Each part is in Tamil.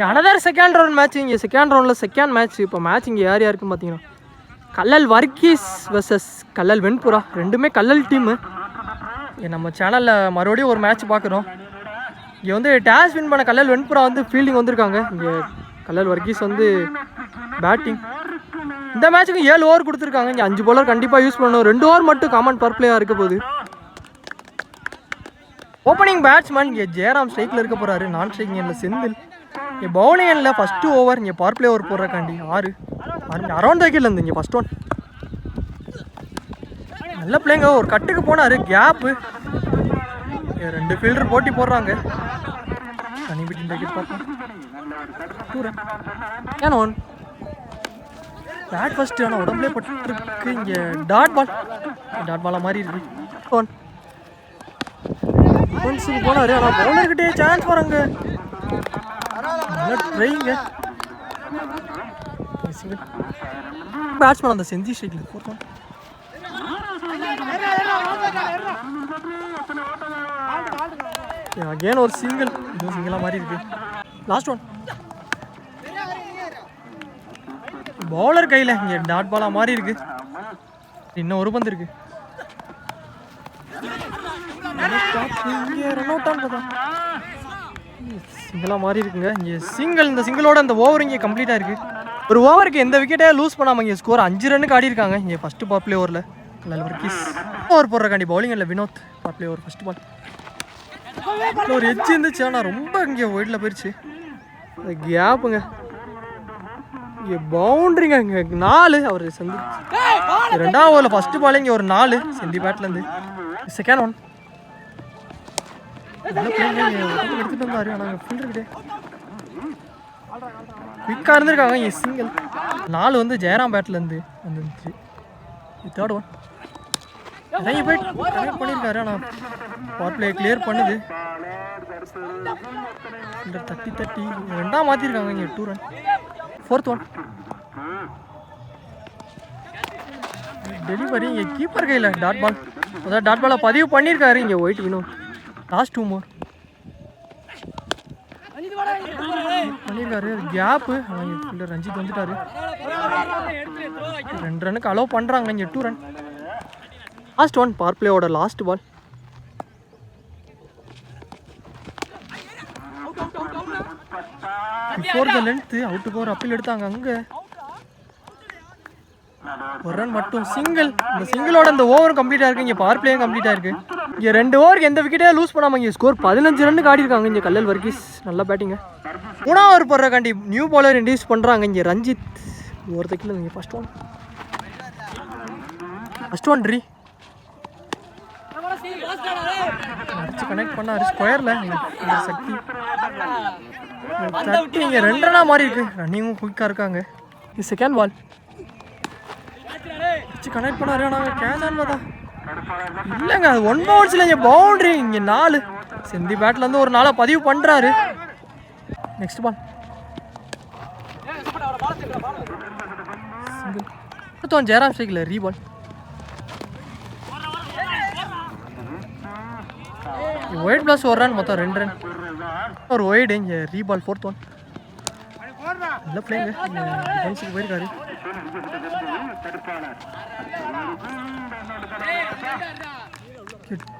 Another second round match. இங்கே செகண்ட் ரவுண்டில் செகண்ட் மேட்ச். இப்போ மேட்ச் இங்கே யார் யாருக்குன்னு பார்த்தீங்கன்னா கல்லல் வர்கீஸ் வர்சஸ் கல்லல் வெண்புறா. ரெண்டுமே கல்லல் டீமு. நம்ம சேனலில் மறுபடியும் ஒரு மேட்ச் பார்க்குறோம். இங்கே வந்து டேஷ் வின் பண்ண கல்லல் வெண்புறா வந்து ஃபீல்டிங் வந்திருக்காங்க. இங்கே கல்லல் வர்கீஸ் வந்து பேட்டிங். இந்த மேட்ச்சுக்கு 7 ஓவர் கொடுத்துருக்காங்க. இங்கே 5 bowler கண்டிப்பாக யூஸ் பண்ணணும். 2 ஓவர் மட்டும் காமன் பவர் பிளேயாக இருக்க போகுது. ஓப்பனிங் பேட்ஸ்மேன் இங்கே ஜெயராம் ஸ்ட்ரைக்கில் இருக்க போகிறாரு. நான் ஸ்ட்ரைக்கிங் எண்ணில் செந்தில். இங்கே பவுலிங் எண்ணில் ஃபஸ்ட்டு ஓவர் இங்கே பவர் பிளே ஓவர் போடுறக்காண்டி 6 அரௌண்ட் வைக்கலேருந்து இங்கே ஃபஸ்ட் ஒன். நல்ல பிளேங்க. ஒரு கட்டுக்கு போனார். கேப்பு 2 ஃபீல்டர் போட்டி போடுறாங்க. தனி பிட்டிங் விக்கெட் பார்ப்போம். ஏன் ஒன் பேட் ஃபஸ்ட்டு. ஆனால் உடம்புலே பட்டுருக்கு. இங்கே டாட் பாலாக மாதிரி இருக்கு. ஒன் டிஃபென்ஸுக்கு போனார். ஆனால் பவுலர்கிட்டே சான்ஸ் வராங்க. நல்லா ட்ரைங்க. பேட்ஸ்மேன் அந்த செஞ்சி ஸ்ட்ரைக்கில் போட்டோம். அகேன் ஒரு சிங்கிள். இதுவும் சிங்கிளாக மாதிரி இருக்கு. லாஸ்ட் ஒன் பவுலர் கையில் இங்கே டாட் பாலாக மாதிரி இருக்கு. இன்னும் ஒரு பந்து இருக்கு. ரன் அவுட் ஆன் பார்த்தா சிங்கிளாக மாறி இருக்குங்க. இங்கே சிங்கிள். இந்த சிங்கிளோட அந்த ஓவர் இங்கே கம்ப்ளீட்டாக இருக்குது. ஒரு ஓவருக்கு எந்த விக்கெட்டே லூஸ் பண்ணாமல் இங்கே ஸ்கோர் 5 ரன்னுக்கு ஆடி இருக்காங்க. இங்கே ஃபஸ்ட்டு பவர் பிளே ஓவரில் கல்லல் வர்கீஸ் ஓவர் போடுறக்காண்டி பவுலிங் இல்லை Vinod. Power play over first ball ஒரு எட்ஜ் இருந்துச்சு. ஆனால் ரொம்ப இங்கே ஒயிட்டில் போயிடுச்சு. அது கேப்புங்க. இங்கே பவுண்ட்ரிங்க. இங்கே 4 அவர் செந்தி. 2ஆம் ஓவரில் ஃபஸ்ட்டு பால் இங்கே ஒரு 4 செந்தி பேட்லேருந்து. செகண்ட் ஒன் எடுத்துட்டு வந்தாரு. ஆனால் ஃபீல்டர்கிட்டே குயிக்காக இருந்திருக்காங்க. இங்கே சிங்கிள் 4 வந்து ஜெயராம் பேட்லேருந்து வந்துருந்துச்சு. தேர்ட் ஒன் இறங்கி போய் கனெக்ட் பண்ணியிருக்காரு. ஆனால் பவர் பிளே கிளியர் பண்ணுது. தட்டி 2ஆக மாற்றிருக்காங்க. இங்கே 2 ரன். Fourth one delivery. இங்கே கீப்பர் கையில் டாட் பால். அதாவது டாட் பாலை பதிவு பண்ணியிருக்காரு. இங்கே ஒயிட் வினோத். லாஸ்ட் 2 more பண்ணியிருக்காரு. கேப்பு. ஃபீல்டர் ரஞ்சித் வந்துட்டாரு. 2 ரன்னுக்கு அலோவ் பண்ணுறாங்க. இங்கே 2 ரன். லாஸ்ட் ஒன் பவர் பிளேயோட last ball. Before the length out போகிற அப்பீல் எடுத்தாங்க. அங்கே 1 ரன் மட்டும். சிங்கிள். இந்த சிங்கிளோட இந்த ஓவரும் கம்ப்ளீட்டாக இருக்குது. இங்கே பவர் பிளேயும் கம்ப்ளீட்டாக இருக்குது. இங்கே 2 ஓவருக்கு எந்த விக்கெட்டே லூஸ் பண்ணாமல் இங்கே ஸ்கோர் 15 ரன்னுக்கு ஆடி இருக்காங்க. இங்கே கல்லல் வர்கீஸ் நல்லா பேட்டிங்க. 3ஆம் ஓவர் போடுறக்காண்டி நியூ பவுலர் இன்ட்ரடியூஸ் பண்ணுறாங்க. இங்கே ரஞ்சித் ஒரு தைக்கில். இங்கே ஃபஸ்ட் ஒன் ரீ அடிச்சு கனெக்ட் பண்ணார் ஸ்கொயரில். சக்தி தட்டி இங்கே 2 ரன்னாக மாறி இருக்கு. ரன்னிங்கும் குயிக்காக இருக்காங்க. இது செகண்ட் பால் அடிச்சு கனெக்ட் பண்ணாரு. ஆனால் கேட்ச் ஆன் பார்த்தா இல்லைங்க. அது 1 பவுன்ஸில் இங்கே பவுண்ட்ரி. இங்கே 4 செந்தி பேட்லேருந்து ஒரு 4 பதிவு பண்ணுறாரு. நெக்ஸ்ட் பால் சிங்கிள். ஜெயராம் ஸ்ட்ரைக்கில் ரீபால். ஒயிட் ப்ளஸ் 1 ரன் மொத்தம் 2 ரன். ஒரு ஒயிடு. இங்கே ரீபால். ஃபோர்த் ஒன் நல்ல பிளேங்க. டிஃபென்ஸுக்கு போயிருக்காரு.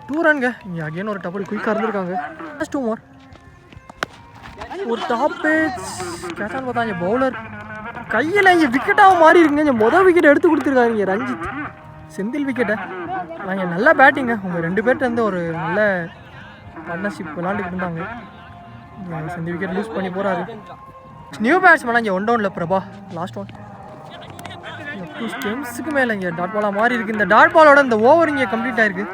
2 ரன்ங்க. இங்கே அகேன் ஒரு டபுள் குயிக்காக இருந்திருக்காங்க. லாஸ்ட் 2 more ஒரு டாப் பேஜ் கேட்சான்னு பார்த்தா இங்கே பவுலர் கையில் இங்கே விக்கெட்டாக மாறி இருக்குங்க. இங்கே மொதல் விக்கெட் எடுத்து கொடுத்துருக்காரு. இங்கே ரஞ்சித் செந்தில் விக்கெட்டை. ஆனால் இங்கே நல்லா பேட்டிங்க. உங்கள் 2 பேர்ட்டு ஒரு நல்ல பார்ட்னர்ஷிப் விளாண்டுக்கிட்டு இருந்தாங்க. செந்தி விக்கெட் லூஸ் பண்ணி போகிறாரு. நியூ பேட்ஸ்மேனாக இங்கே 1 டவுனில் பிரபா. லாஸ்ட் ஒன் 2 ஸ்டெம்ஸுக்கு மேலே இங்கே டாட் பாலாக மாறி இருக்குது. இந்த டாட் பாலோட இந்த ஓவர் இங்கே கம்ப்ளீட் ஆயிருக்கு.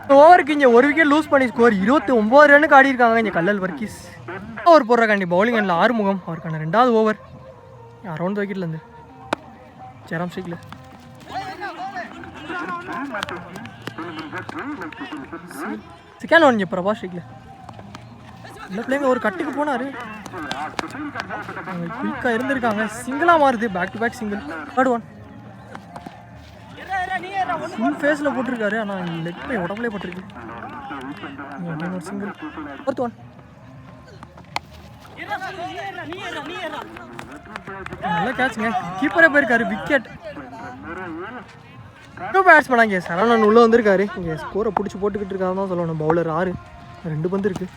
இந்த ஓவருக்கு இங்கே 1 விக்கெட் லூஸ் பண்ணி ஸ்கோர் 29 ரன்னுக்கு ஆடி இருக்காங்க. இங்கே கல்லல் வர்கீஸ் ஓவர் போடுறக்காண்டி பவுலிங் எண்ணில் ஆறுமுகம். அவருக்கான 2ஆவது ஓவர் அரௌண்ட் விக்கெட்லேருந்து ஜெயராம் ஸ்ட்ரைக்கில். செகண்ட் ஒன் இங்கே பிரபா ஸ்ட்ரைக்கில். இல்லை பிள்ளைங்க ஒரு கட்டுக்கு போனார். குயிக்காக இருந்திருக்காங்க. சிங்கிளாக மாறுது. Back to back single. Third one full ஃபேஸில் போட்டிருக்காரு. ஆனால் லெக் பை உடம்புலே போட்டிருக்கு. ஒரு சிங்கிள். ஃபோர்த் ஒன் நல்ல கேட்சுங்க, கீப்பரே போயிருக்காரு, விக்கெட். பேட்ஸ்மேன் இங்கே சரவணன் உள்ளே வந்திருக்காரு. இங்கே ஸ்கோரை பிடிச்சி போட்டுக்கிட்டு இருக்காரு தான் சொல்லணும். பவுலர் 6, 2 பந்து இருக்கு.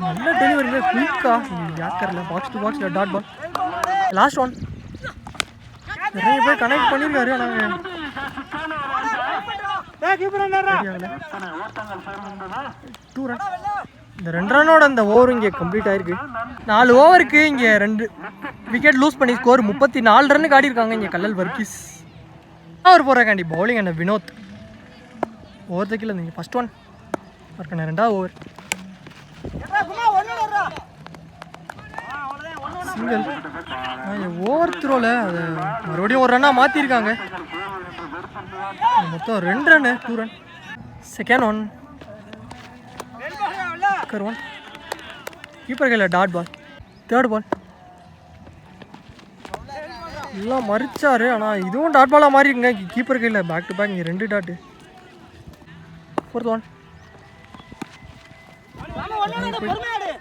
நல்ல டெலிவரிங்க, குயிக்கா யாக்கரில் பாக்ஸ் டு பாக்ஸில் டாட் பால். லாஸ்ட் ஒன் நிறைய பேர் கனெக்ட் பண்ணியிருக்காரு. ஆனால் இந்த 2 ரன்னோட அந்த ஓவர் இங்கே கம்ப்ளீட் ஆயிருக்கு. 4 ஓவருக்கு இங்கே 2 விக்கெட் லூஸ் பண்ணி ஸ்கோர் 34 ரன்னுக்கு ஆடி இருக்காங்க இங்கே கல்லல் வர்க்கீஸ். அவர் போகிறாக்காண்டி பவுலிங் என்ன வினோத். ஓவர் தைக்கல நீங்கள் ஃபர்ஸ்ட் ஒன் இருக்கண்ணே. 2வது ஓவர் சிங்கிள். ஓவர் த்ரோவில் அதை மறுபடியும் 1 ரன்னாக மாற்றிருக்காங்க. மொத்தம் 2 run, 2 run. Second one one keeper கையில் டாட் பால். தேர்ட் பால் எல்லாம் மறிச்சாரு. ஆனால் இதுவும் டாட் பாலாக மாறி இருக்குங்க கீப்பர் கையில். பேக் டு பேக் இங்கே 2 டாட்டு. ஃபோர்த் ஒன்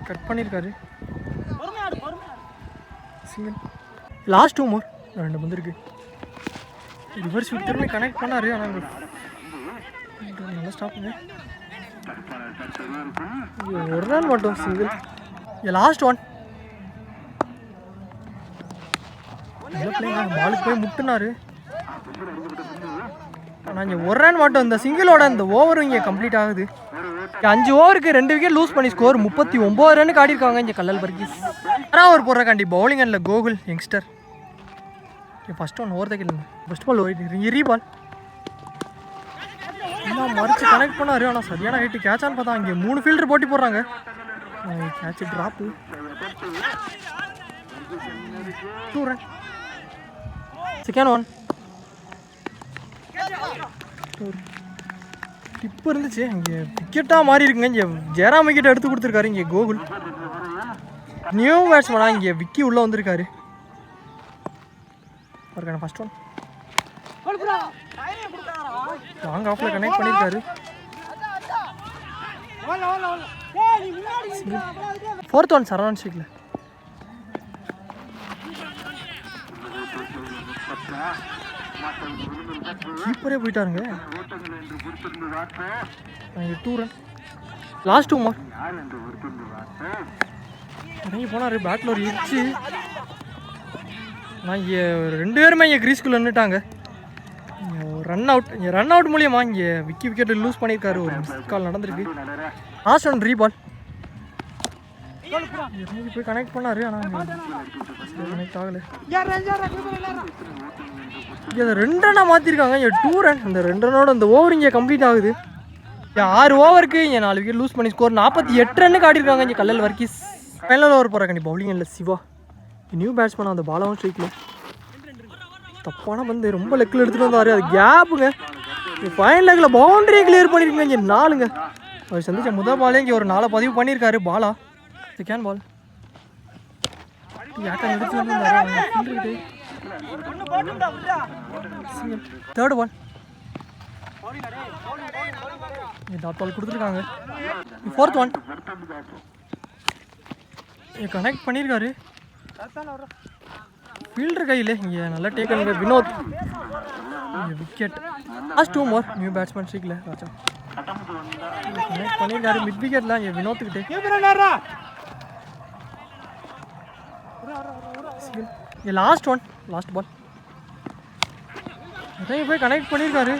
கட் பண்ணியிருக்காரு. சிங்கிள். லாஸ்ட் 2 மோர், 2 வந்துருக்கு. ரிவர்ஸ் விட் திரும்பி கனெக்ட் பண்ணார். ஆனால் நல்லா ஸ்டாப்புங்க. 1 ரன் மட்டும் சிங்கிள். லாஸ்ட் ஒன் நல்ல பிள்ளைங்க, பாலுக்கு போய் முட்டுனாரு. ஆனால் இங்கே 1 ரன் மட்டும். இந்த சிங்கிளோட இந்த ஓவரும் இங்கே கம்ப்ளீட் ஆகுது. 5 ஓவருக்கு 2 விக்கெட் லூஸ் பண்ணி ஸ்கோர் 39 ரன்னுக்கு ஆடிருக்காங்க இங்கே கல்லல் வர்க்கீஸ். 6 ஓவர் போடுறக்காண்டி பவுலிங் அண்டில் Gokul youngster. First one over தைக்கல. ஃபர்ஸ்ட் பால் ரீ பால் மறிச்சு கனெக்ட் பண்ணாரு. ஆனால் சரியான ஹைட்டு கேட்சான்னு பார்த்தா இங்கே 3 ஃபீல்டர் போட்டி போடுறாங்க. Catch drop. 2 run. Second one இப்போ இருந்துச்சு. இங்கே விக்கெட்டாக மாறி இருக்குங்க. இங்கே ஜெயராம் விக்கெட் எடுத்து கொடுத்துருக்காரு இங்கே கோகுல். நியூ பேட்ஸ்மேனா இங்கே விக்கி உள்ளே வந்திருக்காரு. ஃபர்ஸ்ட் ஒன் லாங் ஆஃப்ல கனெக்ட் பண்ணியிருக்காரு. ஃபோர்த் ஒன் சரவணன் ஸ்ட்ரைக்கில். கீப்பரே போயிட்டாருங்க. 2 ரன். லாஸ்ட் 2 மோர். இறங்கி போனார். பேட்டில் ஒரு இடிச்சு. நான் இங்கே 2 பேருமே இங்கே கிரீஸ்குள்ளே நின்றுட்டாங்க. Run out. இங்கே ரன் அவுட் மூலியமா இங்கே விக்கெட் லூஸ் பண்ணியிருக்காரு. ஒரு மிஸ் கால் நடந்திருக்கு. லாஸ்ட் ஒன் ரீ பால். இறங்கி போய் கனெக்ட் பண்ணாரு. ஆனால் கனெக்ட் ஆகலை. இங்கே 2 ரன்னாக மாற்றிருக்காங்க. இங்கே 2 ரன். இந்த 2 ரன்னோட இந்த ஓவர் இங்கே கம்ப்ளீட் ஆகுது. 6 ஓவருக்கு இங்கே 4 விக்கெட் லூஸ் பண்ணி ஸ்கோர் 48 ரன்னுக்கு ஆடிருக்காங்க இங்கே கல்லல் வர்க்கீஸ். ஃபைனல் ஓவர் போகிறாங்க. பவுலிங் இல்லை சிவா. நியூ பேட்ஸ்மேன் அந்த பாலாவும் ஸ்ட்ரைக்கில். தப்பான பந்து ரொம்ப லெக்கில் எடுத்துகிட்டு வந்தார். அது கேப்புங்க. ஃபைனல் லெக்கில் பவுண்டரி கிளியர் பண்ணியிருக்குங்க இங்கே 4ங்க. அவர் சந்திச்ச முதல் பாலே இங்கே ஒரு 4 பதிவு பண்ணியிருக்காரு. பாலா செகண்ட் பால் யாக்கா எடுத்து வந்துருந்தாரு. தேர்ட் பால் டாட் பால் கொடுத்துருக்காங்க. ஃபோர்த் ஒன் கனெக்ட் பண்ணியிருக்காரு. ஃபீல்டர் கையில் இங்கே நல்லா டேக்கனுங்க வினோத். விக்கெட். லாஸ்ட் 2 மோர். நியூ பேட்ஸ்மேன் ஸ்ட்ரைக்கில் ராஜா கனெக்ட் பண்ணியிருக்காரு. மிட் விக்கெட்டில் இங்கே வினோத்துக்கிட்டே. இங்கே லாஸ்ட் ஒன் லாஸ்ட் பால் நிறைய போய் கனெக்ட் பண்ணியிருக்காரு.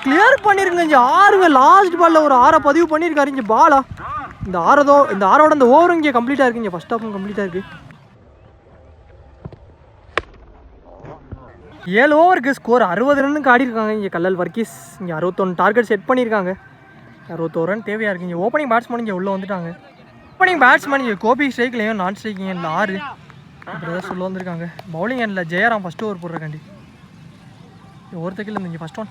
கிளியர் பண்ணிருங்க. இங்கே 6ங்க. லாஸ்ட் பாலில் ஒரு 6 பதிவு பண்ணியிருக்காரு இங்கே பாலா. இந்த 6ஓட இந்த ஓவரும் இங்கே கம்ப்ளீட்டாக இருக்குது. இங்கே ஃபர்ஸ்ட் ஹாஃபும் கம்ப்ளீட்டாக இருக்குது. 7 ஓவருக்கு ஸ்கோர் 60 ரன்னுக்கு ஆடிருக்காங்க இங்கே கல்லல் வர்க்கீஸ். இங்கே 61 டார்கெட் செட் பண்ணியிருக்காங்க. 61 ரன் தேவையாக இருக்குது. இங்கே ஓப்பனிங் பேட்ஸ்மேன் இங்கே உள்ளே வந்துட்டாங்க. ஓப்பனிங் பேட்ஸ்மேன் இங்கே கோபி ஸ்ட்ரைக்லையும் நான் ஸ்ட்ரைக்கிங் இல்லை 6 பிரதர்ஸ் உள்ளே வந்திருக்காங்க. பவுலிங் எண்டில் ஜெயராம் ஃபஸ்ட் ஓவர் போடுறக்காண்டி. ஒருத்தக்கில் இங்கே ஃபஸ்ட் ஒன்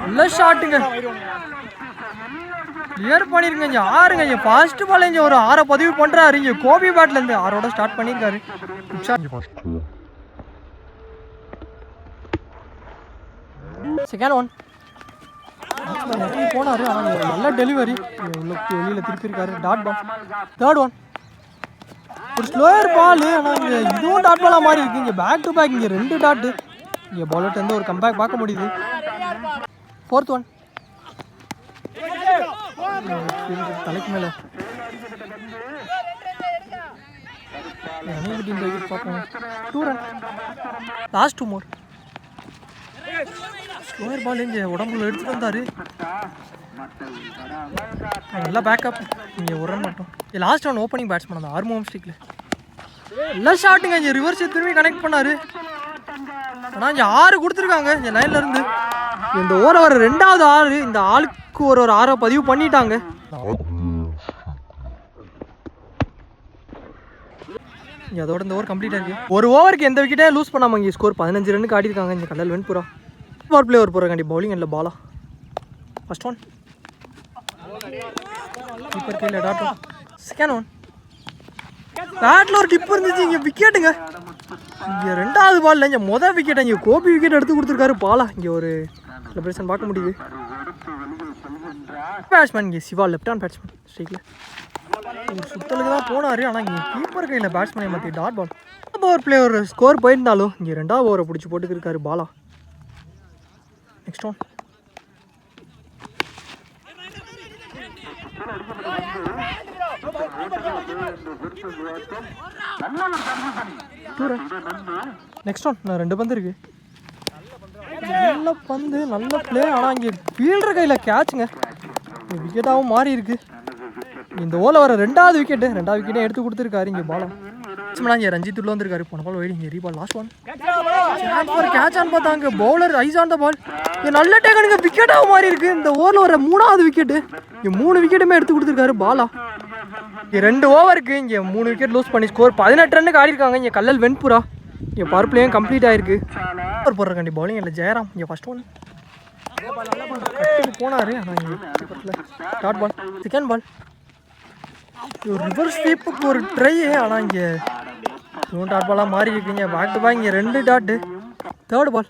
நல்ல ஷாட்டுங்க. கிளியர் பண்ணிருங்க. இங்கே 6ங்க. இங்கே ஃபர்ஸ்ட் பால் இங்கே ஒரு 6 பதிவு பண்ணுறாரு. இங்கே கோபி பேட்லேருந்து 6ஓட ஸ்டார்ட் பண்ணியிருக்காரு. செகண்ட் ஒன் நிறைய போனார். ஆனால் நல்ல டெலிவரி உள்ள வெளியில் திருப்பியிருக்காரு. Dot ball. Third one. ஒரு ஸ்லோயர் பால். ஆனால் இங்கே இதுவும் டாட் பாலாக மாறி இருக்குது. இங்கே பேக் டு பேக் இங்கே 2 டாட்டு. இங்கே பாலர்ட்டு வந்து ஒரு கம்பேக் பார்க்க முடியுது. Fourth one. தலைக்கு மேலே பார்ப்போம். 2 ரன். லாஸ்ட் 2 மோர். ஸ்லோயர் பால் இங்கே உடம்புல எடுத்துகிட்டு வந்தார். நல்லா பேக்கப். இங்கே 1 ரன் மட்டும். லாஸ்ட் ஒன் ஓப்பனிங் பேட்ஸ்மேன் அந்த ஆர்மோம் ஸ்டிக்கில் நல்லா ஷாட்டுங்க. இங்கே ரிவர்ஸ் திரும்பி கனெக்ட் பண்ணார். ஆனால் இங்கே 6 கொடுத்துருக்காங்க இந்த லைன்லேருந்து. இந்த ஓவர் வர 2வது 6. இந்த ஆளுக்கு ஒரு 6 பதிவு பண்ணிட்டாங்க. அதோட இந்த ஓவர் கம்ப்ளீட் ஆகிருக்கு. ஒரு ஓவருக்கு எந்த விக்கெட்டே லூஸ் பண்ணாமல் இங்கே ஸ்கோர் 15 ரன் ஆடிருக்காங்க. இந்த கல்லல் வெண்புறா பவர் பிளே ஒரு போகிறாண்டி பவுலிங் இல்லை பாலா. First one. கீப்பர் கையில் டாட். Second one. பேட்டில் ஒரு டிப் இருந்துச்சு. இங்கே விக்கெட்டுங்க. இங்கே 2வது பாலில் இங்கே மொதல் விக்கெட் இங்கே கோபி விக்கெட் எடுத்து கொடுத்துருக்காரு பாலா. இங்கே ஒரு செலிப்ரேஷன் பார்க்க முடியுது. பேட்ஸ்மேன் இங்கே சிவா லெஃப்ட் ஹேண்ட் பேட்ஸ்மேன் ஸ்ட்ரைக்கில் சுத்தலுக்கு தான் போனார். ஆனால் இங்கே கீப்பர் கையில் பேட்ஸ்மேனை மாற்றி டாட் பால். பவர் பிளே ஒரு ஸ்கோர் போயிருந்தாலும் இங்கே 2வது ஓவரை பிடிச்சி போட்டுக்கிருக்காரு Bala. Next one. Next one. 2 பந்து இருக்கு. நல்ல பந்து நல்ல பிளே. ஆனால் இங்கே ஃபீல்டர் கையில் கேட்சுங்க. விக்கெட்டாகவும் மாறி இருக்கு. இந்த ஓவரில் வர 2வது விக்கெட்டு. 2வது விக்கெட்டே எடுத்து கொடுத்துருக்காரு இங்கே பாலா. இங்கே ரஞ்சித் உள்ள வந்திருக்காரு. போன பால் வைடி. இங்கே ரீபால் லாஸ்ட் ஒன். கேட்ச் ஆன் பார்த்தாங்க. பவுலர் ஐஸ் ஆன் த பால். இங்கே நல்ல டேக்கனுங்க. விக்கெட்டாகவும் மாறி இருக்கு. இந்த ஓவரில் வர 3வது விக்கெட்டு. இங்கே 3 விக்கெட்டுமே எடுத்து கொடுத்துருக்காரு பாலா. இங்கே 2 ஓவருக்கு இங்கே 3 விக்கெட் லூஸ் பண்ணி ஸ்கோர் 18 ரன்னுக்கு ஆடிருக்காங்க. இங்கே கல்லல் வெண்புறா. இங்கே பவர் பிளேயும் கம்ப்ளீட் ஆயிருக்கு. ஒரு போடுறக்காண்டி பவுலிங் இல்லை ஜெயராம். இங்கே ஃபர்ஸ்ட் ஒன் போனார். ஆனால் இங்கே டாட் பால். Second ball. ஒரு ரிவர்ஸ் ஸ்வீப்புக்கு ஒரு ட்ரை. ஆனால் இங்கே இதுவும் டாட் பாலாக மாறி இருக்குங்க. பேக் டு பேக் இங்கே 2 டாட்டு. தேர்ட் பால்.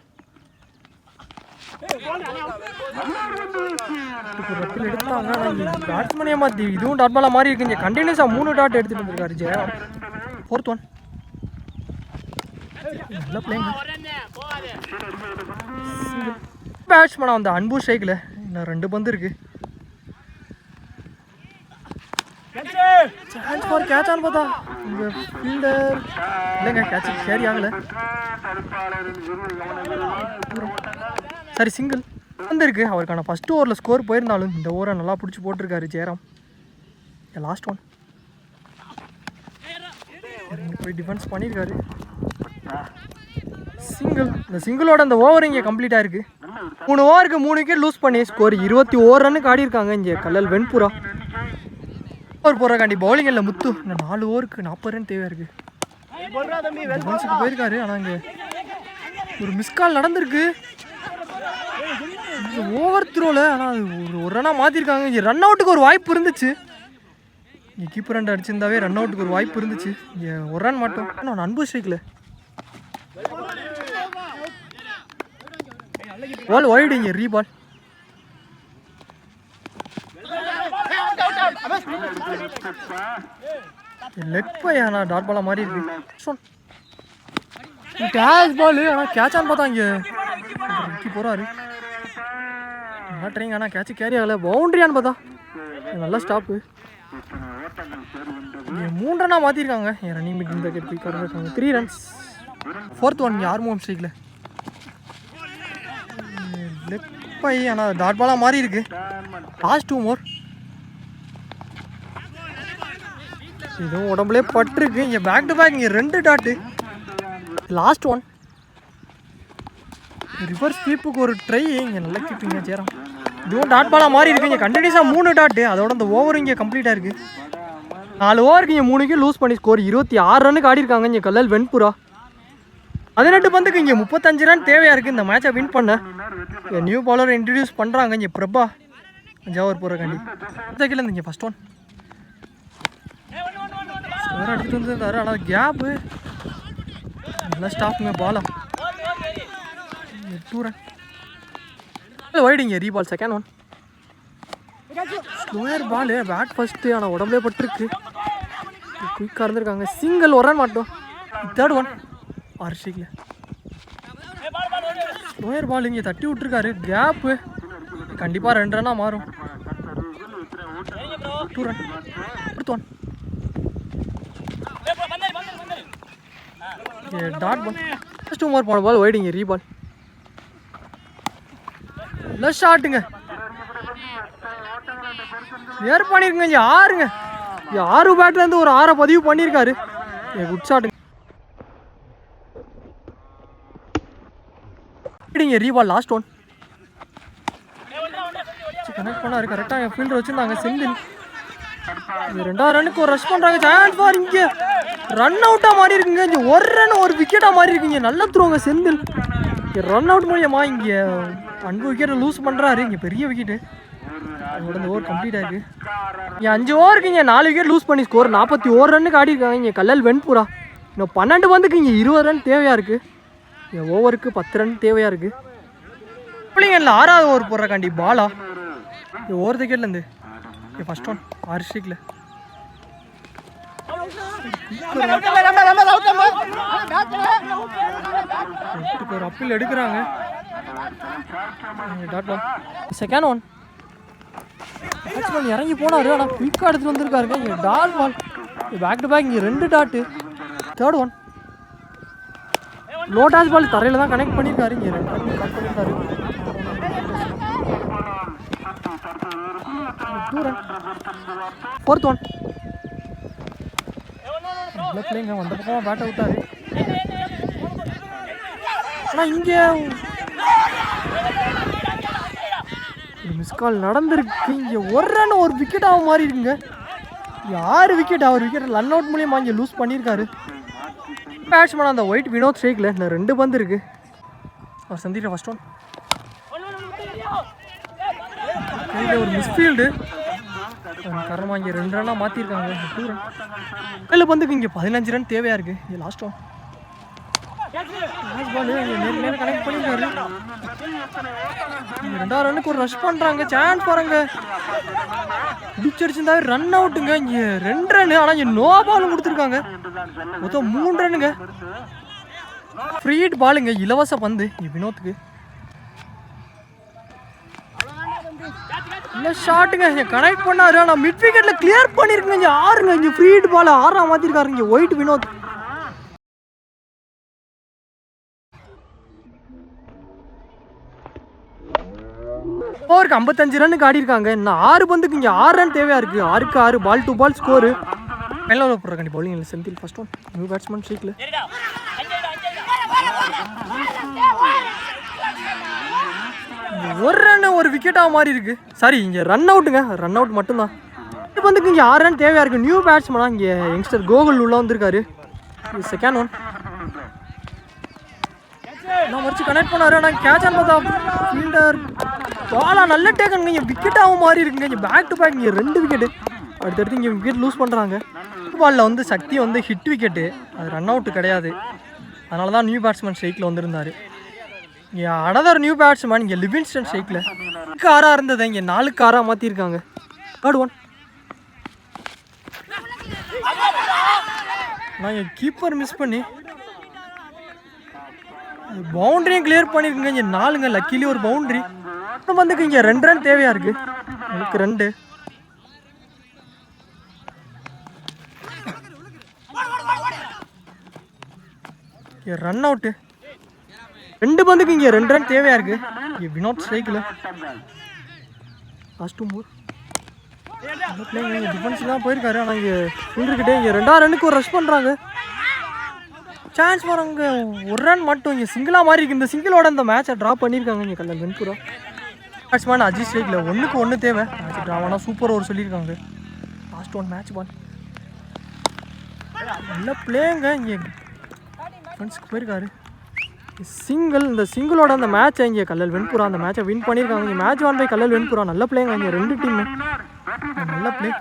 எடுத்தாங்க. ஆனால் இங்கே பேட்ஸ்மேனே மாற்றி இதுவும் டாட் பாலாக மாறி இருக்குங்க. கண்டினியூஸாக 3 டாட் எடுத்துகிட்டு வந்துருக்காரு ஜெயராம். Fourth one. நல்ல பிளேயிங் பேட்ஸ்மேனாக வந்து அன்பு ஸ்ட்ரைக்கில் இன்னும் 2 பந்து இருக்கு. சான்ஸ் ஃபார் கேட்ச் ஆன் பார்த்தா இங்கே ஃபீல்டர் இல்லைங்க. கேட்ச் கேரி ஆகலை. சரி சிங்கிள் வந்துருக்கு. அவருக்கான ஃபர்ஸ்ட் ஓவரில் ஸ்கோர் போயிருந்தாலும் இந்த ஓவரை நல்லா பிடிச்சி போட்டிருக்காரு ஜெயராம். Last one. போய் டிஃபென்ஸ் பண்ணியிருக்காரு. சிங்கிள். இந்த சிங்கிளோட அந்த ஓவர் இங்கே கம்ப்ளீட் ஆயிருக்கு. 3 ஓவருக்கு 3 விக்கெட் லூஸ் பண்ணி ஸ்கோர் 21 ரன்னுக்கு ஆடிருக்காங்க இங்கே கல்லல் வெண்புறா. ஓவர் போடுறக்காண்டி பவுலிங் இல்லை முத்து. இந்த 4 ஓவருக்கு 40 ரன் தேவையாக இருக்குது. டிஃபென்ஸுக்கு போயிருக்காரு. ஆனால் இங்கே ஒரு மிஸ்கால் நடந்திருக்கு ஓவர் த்ரோவில். ஆனால் அது ஒரு ரன்னாக மாற்றிருக்காங்க. இங்கே ரன் அவுட்டுக்கு ஒரு வாய்ப்பு இருந்துச்சு. இங்கே கீப்பர் ரன் அடிச்சிருந்தாவே ரன் அவுட்டுக்கு ஒரு வாய்ப்பு இருந்துச்சு. இங்கே 1 ரன் மட்டும். நான் அன்பு ஸ்ட்ரைக்கில் பால் வைடு. இங்கே ரீபால். Leg bye. ஆனால் டாட் பாலாக மாறி இருக்கு. Catch ball. ஆனால் கேட்ச் ஆன் பார்த்தா இங்கே போகிறாரு. நல்லா ட்ரைங். ஆனால் கேட்ச் கேரி ஆகலை. பவுண்ட்ரியான்னு பார்த்தா நல்லா ஸ்டாப்பு. இங்கே 3 ரன்னாக மாற்றிருக்காங்க. என் ரன்னிங் மீட்டிங் பேக்கெட் போய் இருக்காங்க. 3 ரன்ஸ். Fourth one. ஆர்மோம் ஸ்ட்ரைக்கில் லெக் பை. ஆனால் டாட் பாலாக மாறி இருக்கு. லாஸ்ட் 2 மோர். இதுவும் உடம்புலே பட்டிருக்கு. இங்கே பேக் டு பேக் இங்கே 2 டாட்டு. Last one. ரிவர்ஸ் ஸ்வீப்புக்கு ஒரு ட்ரை. இங்கே நல்லா கீப்பிங்க சேரம். இதுவும் டாட் பாலாக மாறி இருக்கு. இங்கே கண்டினியூஸாக 3 டாட்டு. அதோட அந்த ஓவரும் இங்கே கம்ப்ளீட்டாக இருக்குது. 4 ஓவருக்கு இங்கே 3 விக்கெட் லூஸ் பண்ணி ஸ்கோர் 26 ரன்னுக்கு ஆடிருக்காங்க இங்கே கல்லல் வெண்புறா. 18 பந்துக்கு இங்கே 35 ரன் தேவையாக இருக்குது இந்த மேட்சை வின் பண்ண. நியூ பாலர் இன்ட்ரடியூஸ் பண்ணுறாங்க இங்கே பிரபா ஜாவர் போகிறக்காண்டி. கீழே இங்கே ஃபர்ஸ்ட் ஒன் எடுத்துகிட்டு வந்துருந்தாரு. ஆனால் கேப்பு நல்லா ஸ்டாப்புங்க பாலா. 2 run wide. இங்கே ரீபால். Second one. Slower ball bat first, ஆனால் உடம்புலே பட்டிருக்கு. குயிக்காக இருந்திருக்காங்க. சிங்கிள் ஒரு ரன் மட்டும். தேர்ட் ஒன் ஆர்ஷிக்கில் ஸ்லோயர் பால் இங்கே தட்டி விட்டுருக்காரு. கேப்பு கண்டிப்பாக 2 ரன்னாக மாறும். 2 ரன். அடுத்த one dot ball. First over போன பால் வைடிங்க ரீபால். இல்லை ஷாட்டுங்க ஏர் பண்ணியிருக்குங்க. இங்கே 6ங்க. 6 பேட்லேருந்து ஒரு 6 பதிவு பண்ணியிருக்காரு. குட் ஷாட்டுங்க. ரீபால் லாஸ்ட் ஒன் கனெக்ட் பண்ணாரு. கரெக்டாக என் ஃபீல்டர் வச்சுருந்தாங்க செந்தில். 2வது ரன்னுக்கு ஒரு ரஷ் பண்ணுறாங்க. சான்ஸ் ஃபார் இங்கே ரன் அவுட்டாக மாறி இருக்குங்க. இங்கே ஒரு ரன் ஒரு விக்கெட்டாக மாறி இருக்குங்க. நல்லா த்ரோங்க செந்தில். ரன் அவுட் மூலியமா இங்கே 5 விக்கெட்டை லூஸ் பண்ணுறாரு. இங்கே பெரிய விக்கெட்டு. அதோட இந்த ஓவர் கம்ப்ளீட் ஆகிருக்கு. இங்கே 5 ஓவருக்கு இங்கே 4 விக்கெட் லூஸ் பண்ணி ஸ்கோர் 41 ரன்னுக்கு ஆடி இருக்காங்க. இங்கே கல்லல் வெண்புரா. இன்னும் 12 பந்துக்கு இங்கே 20 ரன் தேவையாக இருக்குது. என் ஓவருக்கு 10 ரன் தேவையாக இருக்குது. பிள்ளைங்கல்ல 6வது ஓவர் போடுறக்காண்டி பாலா ஓவர் விக்கெட்லேருந்து ஃபர்ஸ்ட் ஒன் ஆர்ஷிக்கில் ஒரு அப்பீல் எடுக்கிறாங்க. செகண்ட் ஒன் பேட்ஸ்மேன் இறங்கி போனார். ஆனால் குயிக்காக எடுத்துகிட்டு வந்திருக்காருங்க. இங்கே dot ball back to back. இங்கே 2 dot. Third one low toss ball தரையில் தான் கனெக்ட் பண்ணியிருக்காரு. இங்கே 2 ரன் கட் பண்ணியிருக்காரு. 2 ரன். ஃபோர்த் ஒன் நல்ல பிள்ளைங்க அந்த பக்கமாக பேட் அவுட்டாரு. ஆனால் இங்கே மிஸ் கால் நடந்திருக்கு. இங்கே ஒரு ரன் ஒரு விக்கெட்டாக மாறி இருக்குங்க. 6 விக்கெட் 6 விக்கெட் ரன் அவுட் மூலியமாக இங்கே லூஸ் பண்ணியிருக்காரு. பேட்ஸ்மேன் அந்த ஒயிட் வினோத் ஸ்ட்ரைக்கில் இந்த 2 பந்து இருக்கு. அவர் சந்திக்கிற ஃபர்ஸ்ட் ஒன் ஒரு மிஸ்ஃபீல்டு காரணமாக இங்கே 2 ரன்னாக மாற்றிருக்காங்க. 2 ரன். 7 பந்துக்கு இங்கே 15 ரன் தேவையாக இருக்குது. இது லாஸ்ட் ஒன் பால் நேரம் கனெக்ட் பண்ணியிருக்காரு. 2வது ரன்னுக்கு ஒரு ரஷ் பண்ணுறாங்க. சான்ஸ் பாருங்க பிடிச்சடிச்சிருந்தாவே ரன் அவுட்டுங்க. இங்கே 2 ரன். ஆனால் இங்கே நோ பாலும் கொடுத்துருக்காங்க. மொத்தம் 3 ரன்னுங்க. ஃப்ரீ ஹிட் பாலுங்க. இலவச பந்து வினோத்துக்கு. இல்லை ஷாட்டுங்க இங்கே கனெக்ட் பண்ணாரு. ஆனால் மிட் விக்கெட்டில் கிளியர் பண்ணியிருக்குங்க. இங்கே 6ங்க. இங்கே ஃப்ரீ ஹிட் பால் 6 மாற்றிருக்காரு. இங்கே ஒயிட் வினோத். ஓவருக்கு 55 ரன்னுக்கு ஆடி இருக்காங்க. இன்னும் 6 பந்துக்கு இங்கே 6 ரன் தேவையாக இருக்குது. 6க்கு 6 பால் 2 பால் ஸ்கோரு. மேலே போடுற கண்டி bowling Senthil first one new batsman ஷீக்கில். ஒரு ரன் ஒரு விக்கெட்டாக மாறி இருக்கு. சாரி இங்கே ரன் அவுட்டுங்க. ரன் அவுட் மட்டும்தான். 6 பந்துக்கு இங்கே 6 ரன் தேவையாக இருக்குது. நியூ பேட்ஸ்மேனாக இங்கே யங்ஸ்டர் கோகுல் உள்ள வந்திருக்காரு. செகண்ட் ஒன் நான் வச்சு கனெக்ட் பண்ணாரு. ஆனால் கேட்ச் ஆன் பார்த்தா ஃபீல்டர் பாலா நல்ல டேக்கன். இங்கே விக்கெட்டாகவும் மாறி இருக்குங்க. இங்கே பேக் டு பேக் இங்கே 2 விக்கெட்டு. அடுத்தடுத்து இங்கே விக்கெட் லூஸ் பண்ணுறாங்க. பாலில் வந்து சக்தி வந்து ஹிட் விக்கெட்டு. அது ரன் அவுட்டு கிடையாது. அதனால தான் நியூ பேட்ஸ்மேன் ஸ்ட்ரைக்கில் வந்திருந்தார். இங்கே அனதர் நியூ பேட்ஸ்மேன் இங்கே லிவிங்ஸ்டன் ஸ்ட்ரைக்கில் 6 இருந்தது. இங்கே 4க்கு 6 மாற்றிருக்காங்க. தேர்ட் ஒன் நான் இங்கே கீப்பர் மிஸ் பண்ணி பவுண்டரியும் கிளியர் பண்ணியிருக்குங்க. இங்கே 4ங்க. லக்கிலி ஒரு பவுண்டரி. பந்துக்கு இங்கே 2 ரன் தேவையாக இருக்குது. எனக்கு 2 ரன் அவுட்டு. 2 பந்துக்கு இங்கே 2 ரன் தேவையாக இருக்குது. இங்கே வினோத் ஸ்ட்ரைக்கில் லாஸ்ட் 2 மூர் டிஃபென்ஸ் தான் போயிருக்காரு. ஆனால் இங்கே ஃபீல்டர்கிட்டே இங்கே 2வது ரன்னுக்கு ஒரு ரஷ் பண்ணுறாங்க. சான்ஸ் வராங்க. 1 ரன் மட்டும் இங்கே சிங்கிளாக மாறி இருக்கு. இந்த சிங்கிளோட இந்த மேட்சை ட்ராப் பண்ணியிருக்காங்க. இங்கே கல்லல் வெண்புரா பேட்ஸ்மேன் அஜித் ஸ்ட்ரைக்கில் 1க்கு 1 தேவை. மேட்ச் ட்ராப் ஆனால் சூப்பர் ஓவர் சொல்லியிருக்காங்க. லாஸ்ட் 1 மேட்ச் பால் நல்ல பிளேங்க. இங்கே டிஃபென்ஸுக்கு போயிருக்காரு. சிங்கிள் இந்த சிங்கிளோட அந்த மேட்சை இங்கே கல்லல் வெண்புரா அந்த மேட்சை வின் பண்ணியிருக்காங்க. இங்கே மேட்ச் வான் பை கல்லல் வெண்புரா நல்ல பிளேங்க. இங்கே 2 டீம் நல்ல பிளே.